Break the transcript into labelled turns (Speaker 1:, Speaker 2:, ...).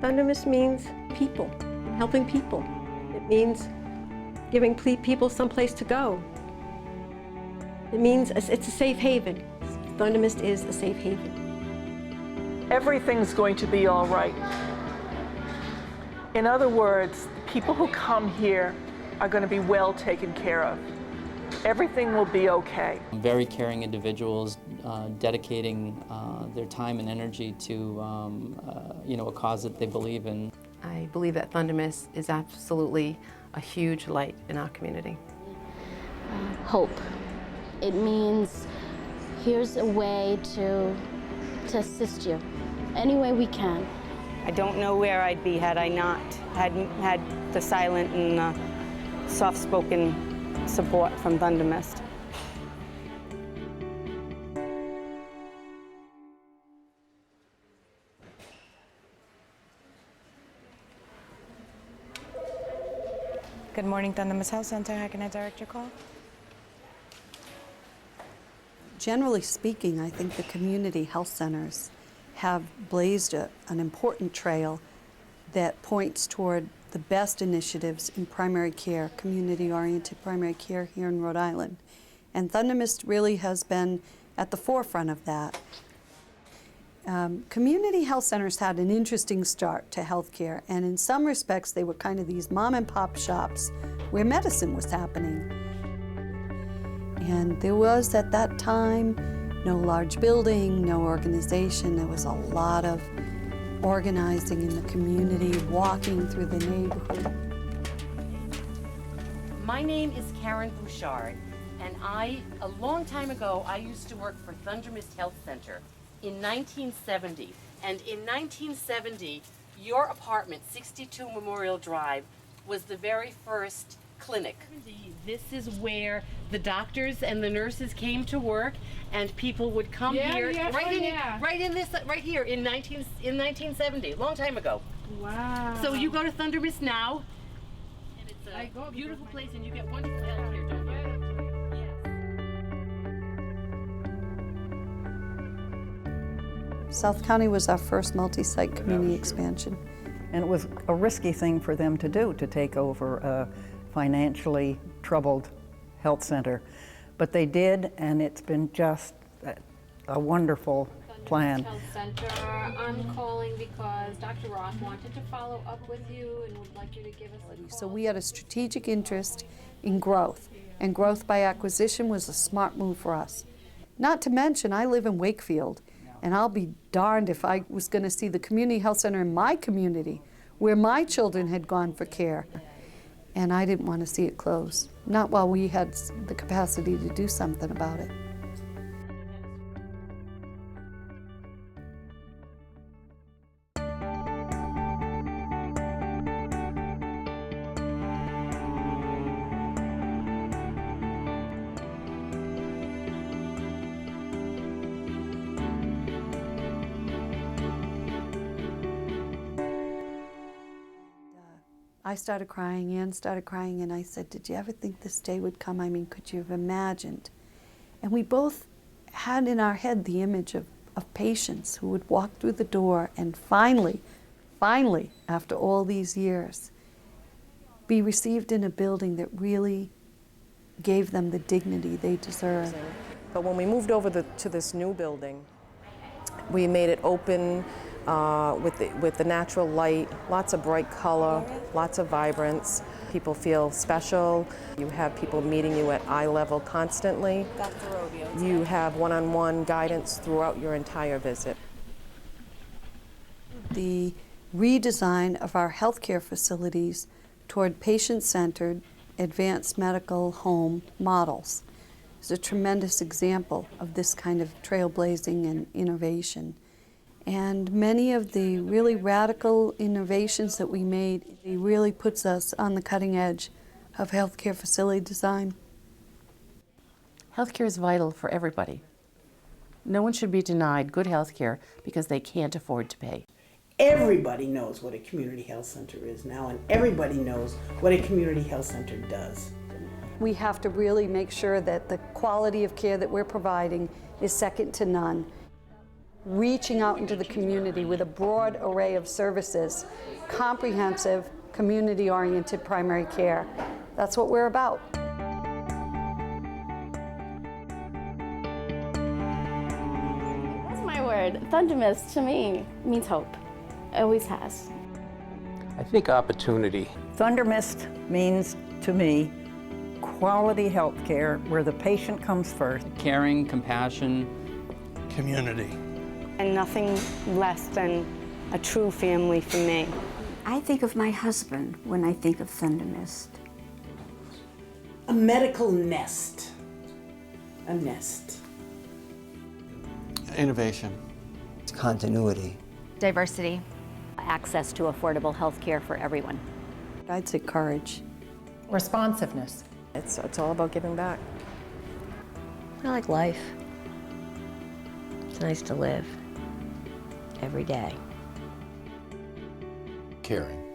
Speaker 1: Thundermist means people, helping people. It means giving people someplace to go. It means it's a safe haven. Thundermist is a safe haven.
Speaker 2: Everything's going to be all right. In other words, people who come here are going to be well taken care of. Everything will be okay.
Speaker 3: Very caring individuals dedicating their time and energy to a cause that they believe in.
Speaker 4: I believe that Thundermist is absolutely a huge light in our community.
Speaker 5: Hope. It means here's a way to assist you any way we can.
Speaker 6: I don't know where I'd be had I not had the silent and soft-spoken support from Thundermist.
Speaker 7: Good morning, Thundermist Health Center. How can I direct your call?
Speaker 8: Generally speaking, I think the community health centers have blazed an important trail that points toward the best initiatives in primary care, community-oriented primary care here in Rhode Island. And Thundermist really has been at the forefront of that. Community health centers had an interesting start to healthcare, and in some respects they were kind of these mom and pop shops where medicine was happening. And there was at that time no large building, no organization. There was a lot of organizing in the community, walking through the neighborhood.
Speaker 9: My name is Karen Bouchard, and a long time ago, I used to work for Thundermist Health Center in 1970. And in 1970, your apartment, 62 Memorial Drive, was the very first clinic. This is where the doctors and the nurses came to work, and people would come here right here in 1970, long time ago.
Speaker 7: Wow.
Speaker 9: So you go to Thundermist now, and it's a beautiful place, and you get wonderful health here, don't you? Yes.
Speaker 8: South County was our first multi-site community expansion.
Speaker 10: And it was a risky thing for them to do, to take over a financially troubled health center. But they did, and it's been just a wonderful plan.
Speaker 11: Health Center. I'm calling because Dr. Roth wanted to follow up with you and would like you to give us a call.
Speaker 8: So we had a strategic interest in growth, and growth by acquisition was a smart move for us. Not to mention, I live in Wakefield, and I'll be darned if I was going to see the community health center in my community where my children had gone for care. And I didn't want to see it close, not while we had the capacity to do something about it. I started crying, Ann started crying, and I said, did you ever think this day would come? I mean, could you have imagined? And we both had in our head the image of patients who would walk through the door and finally, after all these years, be received in a building that really gave them the dignity they deserve.
Speaker 12: But when we moved over to this new building, we made it open, with the natural light, lots of bright color, lots of vibrance. People feel special. You have people meeting you at eye level constantly. You have one-on-one guidance throughout your entire visit.
Speaker 8: The redesign of our healthcare facilities toward patient-centered, advanced medical home models is a tremendous example of this kind of trailblazing and innovation. And many of the really radical innovations that we made, it really puts us on the cutting edge of healthcare facility design.
Speaker 13: Healthcare is vital for everybody. No one should be denied good healthcare because they can't afford to pay.
Speaker 14: Everybody knows what a community health center is now, and everybody knows what a community health center does.
Speaker 8: We have to really make sure that the quality of care that we're providing is second to none. reaching out into the community with a broad array of services, comprehensive, community-oriented primary care. That's what we're about.
Speaker 5: That's my word. Thundermist to me means hope. It always has.
Speaker 15: I think opportunity.
Speaker 10: Thundermist means, to me, quality health care where the patient comes first.
Speaker 3: Caring, compassion.
Speaker 15: Community.
Speaker 6: And nothing less than a true family for me.
Speaker 16: I think of my husband when I think of Thundermist.
Speaker 14: A medical nest. A nest.
Speaker 15: Innovation.
Speaker 17: Continuity.
Speaker 18: Diversity. Access to affordable health care for everyone.
Speaker 8: I'd say courage.
Speaker 19: Responsiveness.
Speaker 12: It's all about giving back.
Speaker 16: I like life. It's nice to live every day.
Speaker 17: Caring.